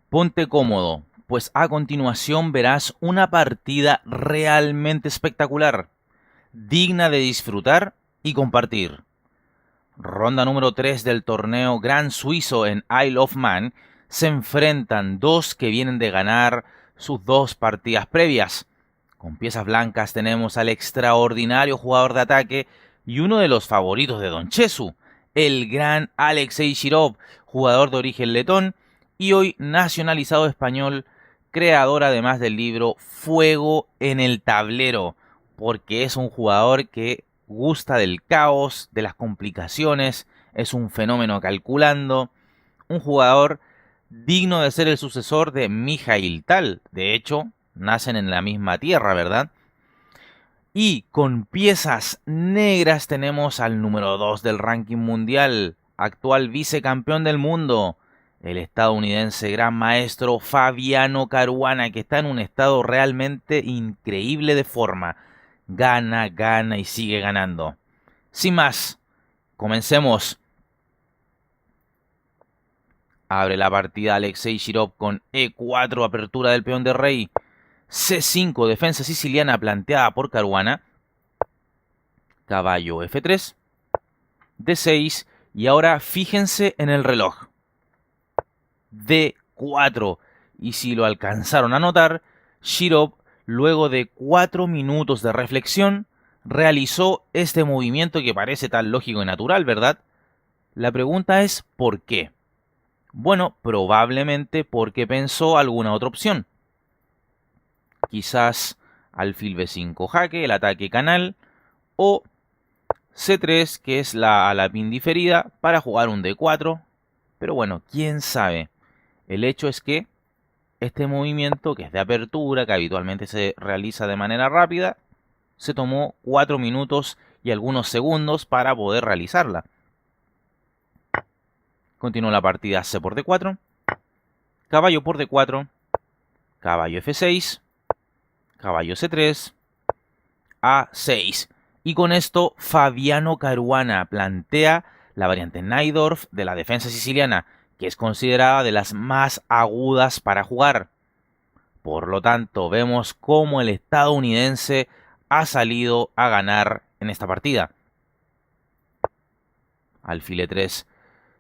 Ponte cómodo, pues a continuación verás una partida realmente espectacular, digna de disfrutar y compartir. Ronda número 3 del torneo Gran Suizo en Isle of Man, se enfrentan dos que vienen de ganar sus dos partidas previas. Con piezas blancas tenemos al extraordinario jugador de ataque y uno de los favoritos de Don Chesu, el gran Alexei Shirov, jugador de origen letón y hoy nacionalizado español, creador además del libro Fuego en el Tablero, porque es un jugador que gusta del caos, de las complicaciones, es un fenómeno calculando, un jugador digno de ser el sucesor de Mikhail Tal. De hecho, nacen en la misma tierra, ¿verdad? Y con piezas negras tenemos al número 2 del ranking mundial, actual vicecampeón del mundo, el estadounidense gran maestro Fabiano Caruana, que está en un estado realmente increíble de forma. Gana, gana y sigue ganando. Sin más, comencemos. Abre la partida Alexei Shirov con E4, apertura del peón de rey. C5, defensa siciliana planteada por Caruana. Caballo F3. D6. Y ahora fíjense en el reloj. D4. Y si lo alcanzaron a notar, Shirov, luego de 4 minutos de reflexión, realizó este movimiento que parece tan lógico y natural, ¿verdad? La pregunta es ¿por qué? Bueno, probablemente porque pensó alguna otra opción. Quizás alfil B5 jaque, el ataque canal, o C3, que es la alapín diferida, para jugar un D4. Pero bueno, quién sabe. El hecho es que este movimiento, que es de apertura, que habitualmente se realiza de manera rápida, se tomó 4 minutos y algunos segundos para poder realizarla. Continuó la partida C por D4, caballo por D4, caballo F6, caballo C3, A6. Y con esto Fabiano Caruana plantea la variante Najdorf de la defensa siciliana, que es considerada de las más agudas para jugar. Por lo tanto, vemos cómo el estadounidense ha salido a ganar en esta partida. Alfil E3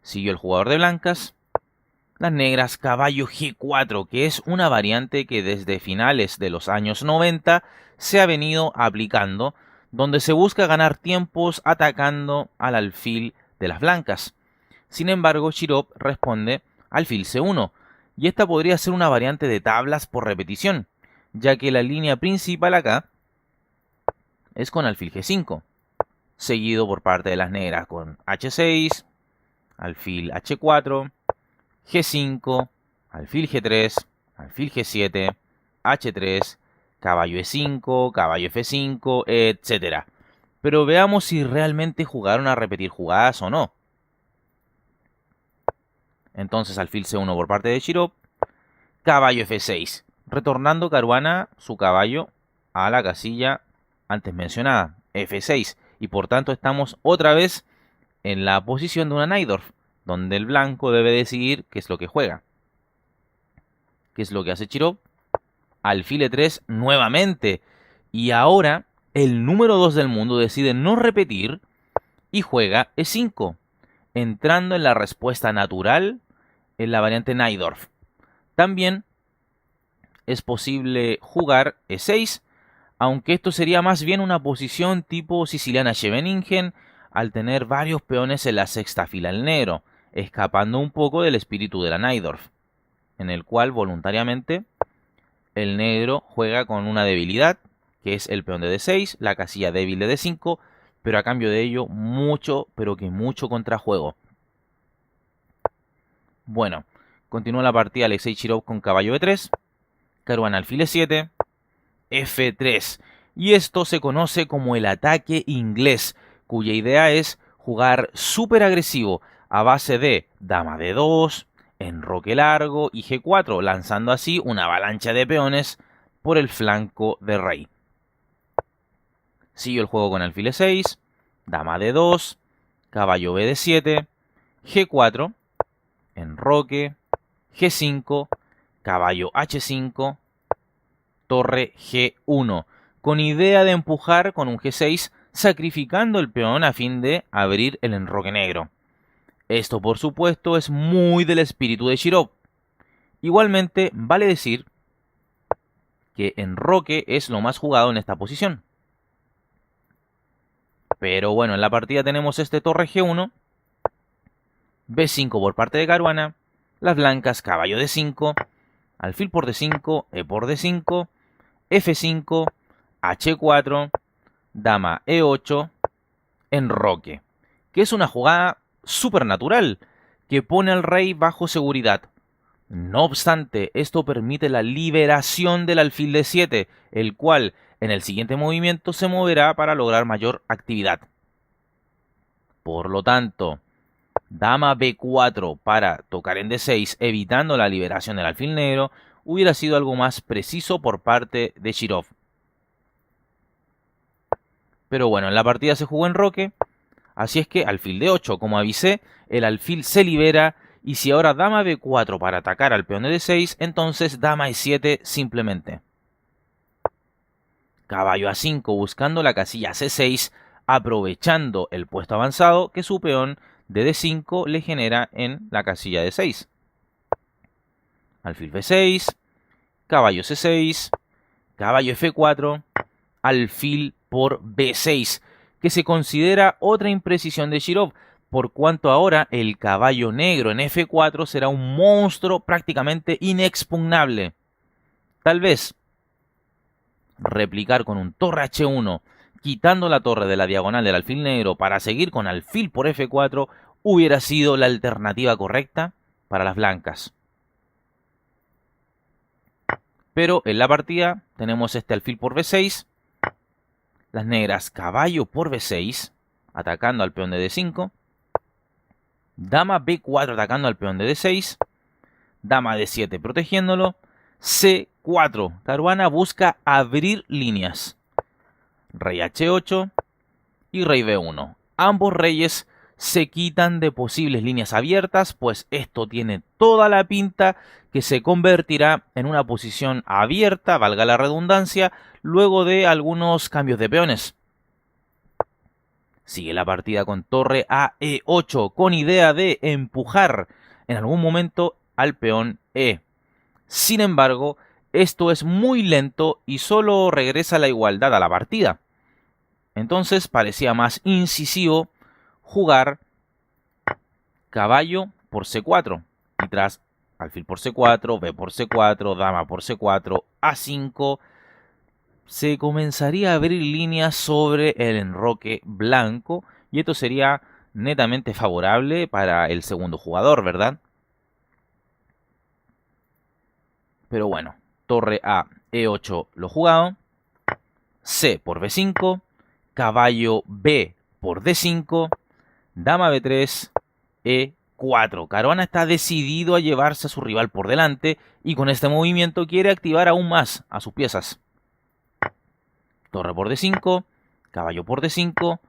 siguió el jugador de blancas. Las negras, caballo G4, que es una variante que desde finales de los años 90 se ha venido aplicando, donde se busca ganar tiempos atacando al alfil de las blancas. Sin embargo, Shirov responde alfil C1, y esta podría ser una variante de tablas por repetición, ya que la línea principal acá es con alfil G5, seguido por parte de las negras con H6, alfil H4, G5, alfil G3, alfil G7, H3, caballo E5, caballo F5, etc. Pero veamos si realmente jugaron a repetir jugadas o no. Entonces alfil C1 por parte de Shirov, caballo F6, retornando Caruana su caballo a la casilla antes mencionada, F6. Y por tanto estamos otra vez en la posición de una Najdorf, donde el blanco debe decidir qué es lo que juega. ¿Qué es lo que hace Shirov? Alfil E3 nuevamente. Y ahora el número 2 del mundo decide no repetir y juega E5, entrando en la respuesta natural en la variante Najdorf. También es posible jugar E6, aunque esto sería más bien una posición tipo siciliana Scheveningen, al tener varios peones en la sexta fila al negro, escapando un poco del espíritu de la Najdorf, en el cual voluntariamente el negro juega con una debilidad, que es el peón de D6, la casilla débil de D5, pero a cambio de ello mucho, pero que mucho contrajuego. Bueno, continúa la partida Alexei Shirov con caballo B3, Caruana alfil E7, F3. Y esto se conoce como el ataque inglés, cuya idea es jugar súper agresivo a base de dama D2, enroque largo y G4, lanzando así una avalancha de peones por el flanco de rey. Siguió el juego con alfil E6, dama D2, caballo BD7, G4, enroque, G5, caballo H5, torre G1, con idea de empujar con un G6, sacrificando el peón a fin de abrir el enroque negro. Esto, por supuesto, es muy del espíritu de Shirov. Igualmente, vale decir que enroque es lo más jugado en esta posición. Pero bueno, en la partida tenemos este torre G1, B5 por parte de Caruana, las blancas caballo D5, alfil por D5, E por D5, F5, H4, dama E8, enroque, que es una jugada supernatural que pone al rey bajo seguridad. No obstante, esto permite la liberación del alfil D7, el cual en el siguiente movimiento se moverá para lograr mayor actividad. Por lo tanto, dama B4 para tocar en D6, evitando la liberación del alfil negro, hubiera sido algo más preciso por parte de Shirov. Pero bueno, en la partida se jugó enroque, así es que alfil D8, como avisé, el alfil se libera, y si ahora dama B4 para atacar al peón de D6, entonces dama E7 simplemente. Caballo A5 buscando la casilla C6, aprovechando el puesto avanzado que su peón de D5 le genera en la casilla D6. Alfil B6, caballo C6, caballo F4, alfil por B6, que se considera otra imprecisión de Shirov, por cuanto ahora el caballo negro en F4 será un monstruo prácticamente inexpugnable. Tal vez replicar con un torre H1, quitando la torre de la diagonal del alfil negro para seguir con alfil por F4, hubiera sido la alternativa correcta para las blancas. Pero en la partida tenemos este alfil por B6, las negras caballo por B6, atacando al peón de D5, dama B4 atacando al peón de D6, dama D7 protegiéndolo, C4. Caruana busca abrir líneas. Rey H8 y rey B1. Ambos reyes se quitan de posibles líneas abiertas, pues esto tiene toda la pinta que se convertirá en una posición abierta, valga la redundancia, luego de algunos cambios de peones. Sigue la partida con torre a E8, con idea de empujar en algún momento al peón E. Sin embargo, esto es muy lento y solo regresa la igualdad a la partida. Entonces parecía más incisivo jugar caballo por C4 y tras alfil por C4, B por C4, dama por C4, A5, se comenzaría a abrir líneas sobre el enroque blanco y esto sería netamente favorable para el segundo jugador, ¿verdad? Pero bueno, torre a E8 lo jugado, C por B5, caballo B por D5, dama B3, E4. Caruana está decidido a llevarse a su rival por delante y con este movimiento quiere activar aún más a sus piezas. Torre por D5, caballo por D5,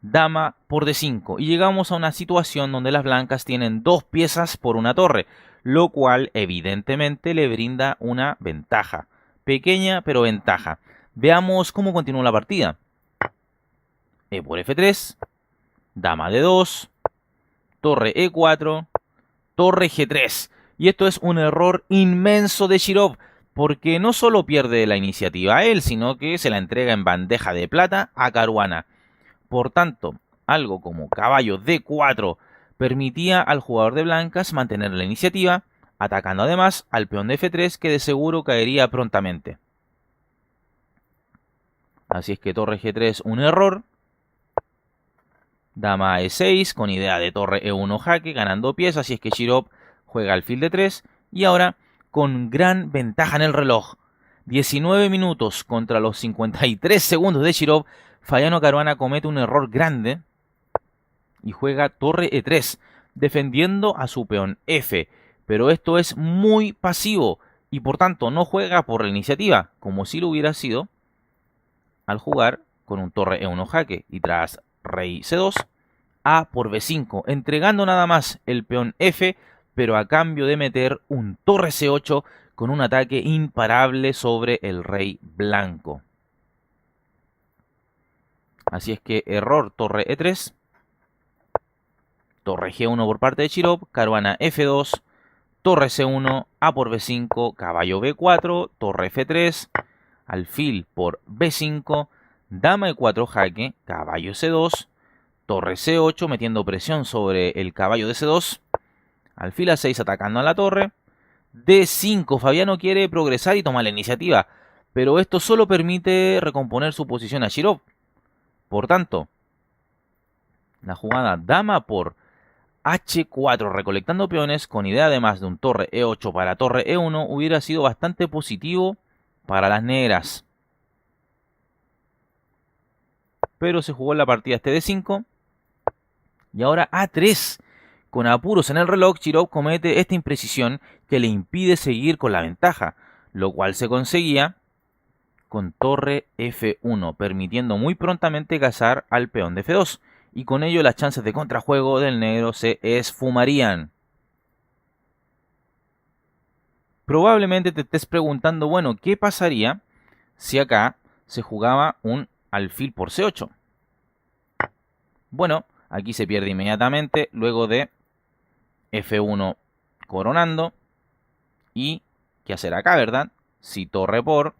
dama por D5. Y llegamos a una situación donde las blancas tienen dos piezas por una torre, lo cual evidentemente le brinda una ventaja. Pequeña, pero ventaja. Veamos cómo continúa la partida. E por F3, dama D2, torre E4, torre G3. Y esto es un error inmenso de Shirov, porque no solo pierde la iniciativa a él, sino que se la entrega en bandeja de plata a Caruana. Por tanto, algo como caballo D4 permitía al jugador de blancas mantener la iniciativa, atacando además al peón de F3 que de seguro caería prontamente. Así es que torre G3 un error. Dama E6 con idea de torre E1 jaque, ganando piezas, así es que Shirov juega alfil D3 y ahora con gran ventaja en el reloj. 19 minutos contra los 53 segundos de Shirov, Fabiano Caruana comete un error grande y juega torre E3, defendiendo a su peón F. Pero esto es muy pasivo y por tanto no juega por la iniciativa, como si lo hubiera sido al jugar con un torre E1 jaque y tras rey C2, A por B5, entregando nada más el peón F, pero a cambio de meter un torre C8 con un ataque imparable sobre el rey blanco. Así es que error, torre E3, torre G1 por parte de Shirov, caruana F2, torre C1, A por B5, caballo B4, torre F3, alfil por B5, dama E4 jaque, caballo C2, torre C8 metiendo presión sobre el caballo de C2, alfil A6 atacando a la torre, D5, Fabiano quiere progresar y tomar la iniciativa, pero esto solo permite recomponer su posición a Shirov. Por tanto, la jugada dama por H4 recolectando peones con idea además de un torre E8 para torre E1 hubiera sido bastante positivo para las negras. Pero se jugó la partida este D5 y ahora A3. Con apuros en el reloj, Shirov comete esta imprecisión que le impide seguir con la ventaja, lo cual se conseguía con torre F1, permitiendo muy prontamente cazar al peón de F2, y con ello las chances de contrajuego del negro se esfumarían. Probablemente te estés preguntando, bueno, ¿qué pasaría si acá se jugaba un alfil por C8? Bueno, aquí se pierde inmediatamente luego de F1 coronando. ¿Y qué hacer acá, verdad? Si torre por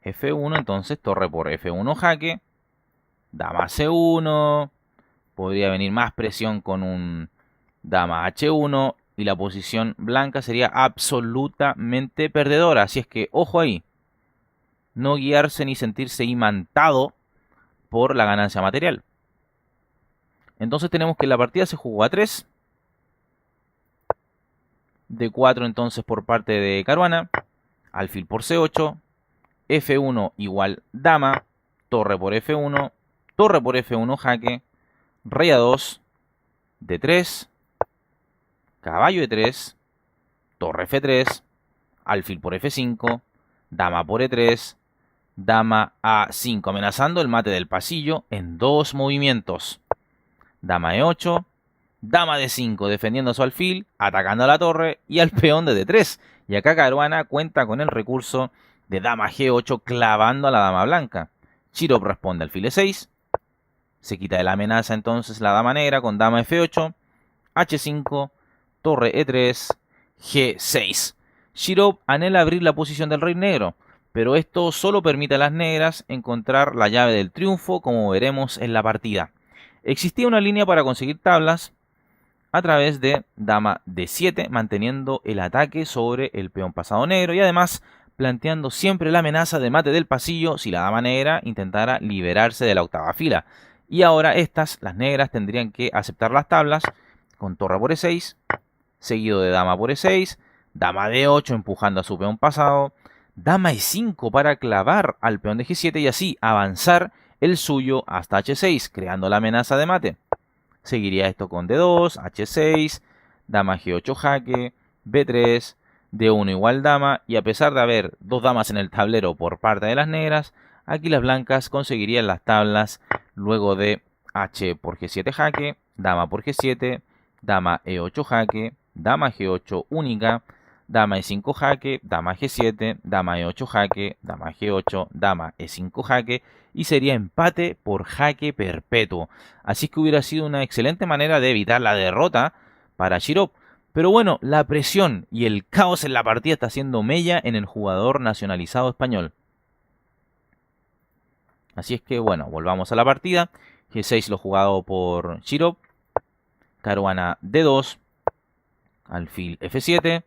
F1, entonces torre por F1 jaque, dama C1, podría venir más presión con un dama H1 y la posición blanca sería absolutamente perdedora. Así es que, ojo ahí, no guiarse ni sentirse imantado por la ganancia material. Entonces tenemos que la partida se jugó a 3. D4 entonces por parte de caruana, alfil por C8, F1 igual dama, torre por F1, torre por F1 jaque, rey A2, D3, caballo E3, torre F3, alfil por F5, dama por E3, dama A5, amenazando el mate del pasillo en 2 movimientos. Dama E8, dama D5 defendiendo a su alfil, atacando a la torre y al peón de D3. Y acá caruana cuenta con el recurso de dama G8 clavando a la dama blanca. Shirov responde alfil E6. Se quita de la amenaza entonces la dama negra con dama F8, H5, torre E3, G6. Shirov anhela abrir la posición del rey negro, pero esto solo permite a las negras encontrar la llave del triunfo, como veremos en la partida. Existía una línea para conseguir tablas a través de dama D7, manteniendo el ataque sobre el peón pasado negro y además planteando siempre la amenaza de mate del pasillo si la dama negra intentara liberarse de la octava fila. Y ahora las negras, tendrían que aceptar las tablas con torre por E6, seguido de dama por E6, dama D8 empujando a su peón pasado, dama E5 para clavar al peón de G7 y así avanzar el suyo hasta H6, creando la amenaza de mate. Seguiría esto con D2, H6, dama G8 jaque, B3, D1 igual dama, y a pesar de haber dos damas en el tablero por parte de las negras, aquí las blancas conseguirían las tablas luego de H por G7 jaque, dama por G7, dama E8 jaque, dama G8 única, dama E5 jaque, dama G7, dama E8 jaque, dama G8, dama E5 jaque, y sería empate por jaque perpetuo. Así que hubiera sido una excelente manera de evitar la derrota para Shirov. Pero bueno, la presión y el caos en la partida está haciendo mella en el jugador nacionalizado español. Así es que bueno, volvamos a la partida. G6 lo jugado por Shirov, caruana D2, alfil F7,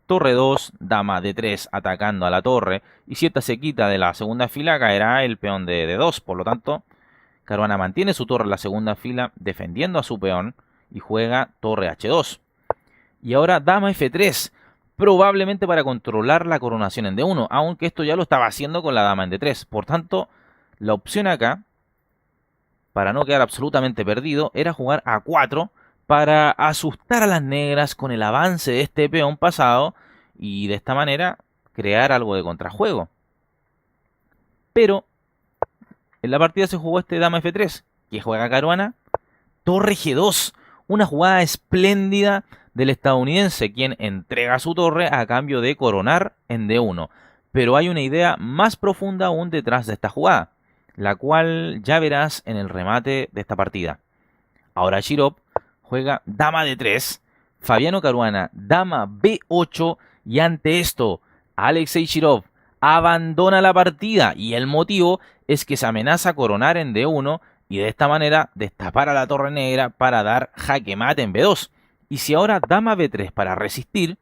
torre 2, dama D3 atacando a la torre, y si esta se quita de la segunda fila caerá el peón de D2, por lo tanto caruana mantiene su torre en la segunda fila defendiendo a su peón y juega torre H2. Y ahora dama F3, probablemente para controlar la coronación en D1, aunque esto ya lo estaba haciendo con la dama en D3. Por tanto, la opción acá, para no quedar absolutamente perdido, era jugar A4 para asustar a las negras con el avance de este peón pasado y de esta manera crear algo de contrajuego. Pero en la partida se jugó este dama F3, que juega caruana, torre G2, una jugada espléndida del estadounidense, quien entrega su torre a cambio de coronar en D1. Pero hay una idea más profunda aún detrás de esta jugada, la cual ya verás en el remate de esta partida. Ahora Shirov juega dama D3, Fabiano Caruana dama B8 y ante esto Alexei Shirov abandona la partida y el motivo es que se amenaza coronar en D1 y de esta manera destapar a la torre negra para dar jaque mate en B2. Y si ahora dama B3 para resistir,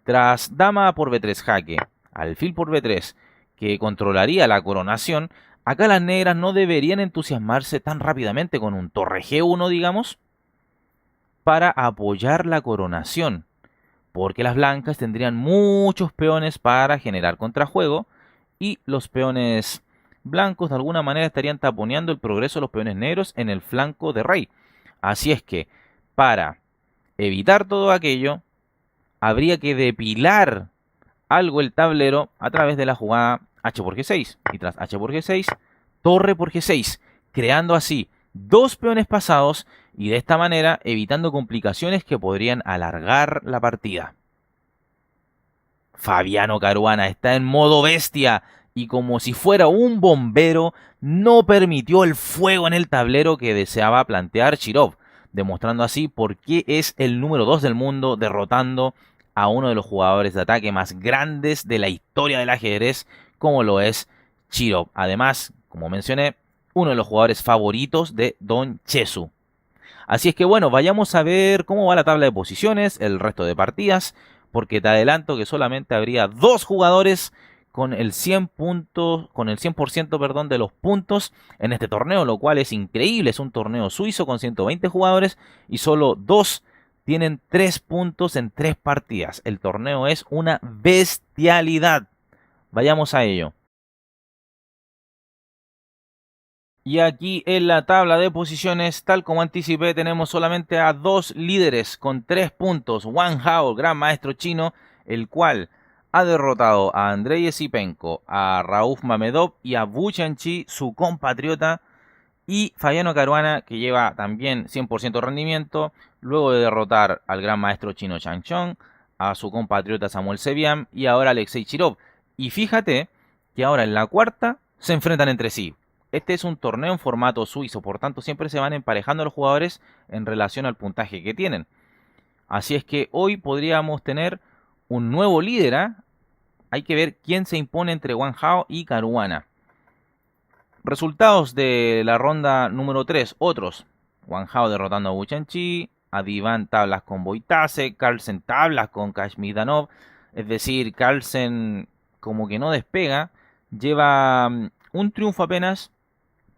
tras dama por B3 jaque, alfil por B3 que controlaría la coronación, acá las negras no deberían entusiasmarse tan rápidamente con un torre G1, digamos, para apoyar la coronación, porque las blancas tendrían muchos peones para generar contrajuego y los peones blancos de alguna manera estarían taponeando el progreso de los peones negros en el flanco de rey. Así es que, para evitar todo aquello, habría que depilar algo el tablero a través de la jugada H por G6. Y tras H por G6, torre por G6, creando así dos peones pasados y de esta manera evitando complicaciones que podrían alargar la partida. Fabiano Caruana está en modo bestia y como si fuera un bombero no permitió el fuego en el tablero que deseaba plantear Shirov, demostrando así por qué es el número 2 del mundo, derrotando a uno de los jugadores de ataque más grandes de la historia del ajedrez, como lo es Shirov. Además, como mencioné, uno de los jugadores favoritos de Don Chesu. Así es que bueno, vayamos a ver cómo va la tabla de posiciones, el resto de partidas, porque te adelanto que solamente habría dos jugadores con el 100%, perdón, de los puntos en este torneo, lo cual es increíble. Es un torneo suizo con 120 jugadores y solo dos tienen 3 puntos en 3 partidas. El torneo es una bestialidad. Vayamos a ello. Y aquí en la tabla de posiciones, tal como anticipé, tenemos solamente a dos líderes con 3 puntos. Wang Hao, gran maestro chino, el cual ha derrotado a Andrei Esipenko, a Rauf Mamedov y a Wu Qianqi, su compatriota. Y Fabiano Caruana, que lleva también 100% rendimiento, luego de derrotar al gran maestro chino Chang Chong, a su compatriota Samuel Seviam y ahora Alexei Shirov. Y fíjate que ahora en la cuarta se enfrentan entre sí. Este es un torneo en formato suizo, por tanto siempre se van emparejando los jugadores en relación al puntaje que tienen. Así es que hoy podríamos tener un nuevo líder, ¿eh? Hay que ver quién se impone entre Wang Hao y Caruana. Resultados de la ronda número 3, otros. Wang Hao derrotando a Wu Qianqi, a Divan tablas con Boitase, Carlsen tablas con Kashmidanov. Es decir, Carlsen como que no despega, lleva un triunfo apenas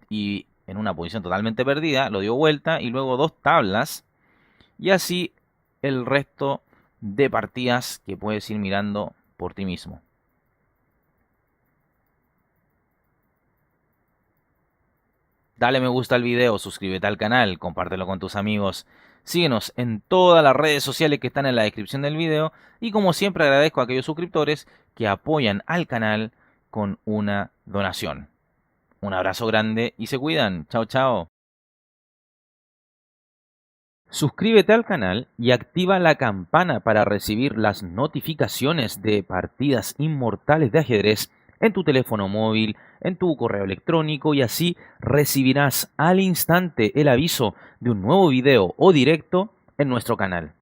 y en una posición totalmente perdida, lo dio vuelta y luego 2 tablas. Y así el resto de partidas que puedes ir mirando por ti mismo. Dale me gusta al video, suscríbete al canal, compártelo con tus amigos. Síguenos en todas las redes sociales que están en la descripción del video. Y como siempre agradezco a aquellos suscriptores que apoyan al canal con una donación. Un abrazo grande y se cuidan. Chao, chao. Suscríbete al canal y activa la campana para recibir las notificaciones de partidas inmortales de ajedrez en tu teléfono móvil, en tu correo electrónico y así recibirás al instante el aviso de un nuevo video o directo en nuestro canal.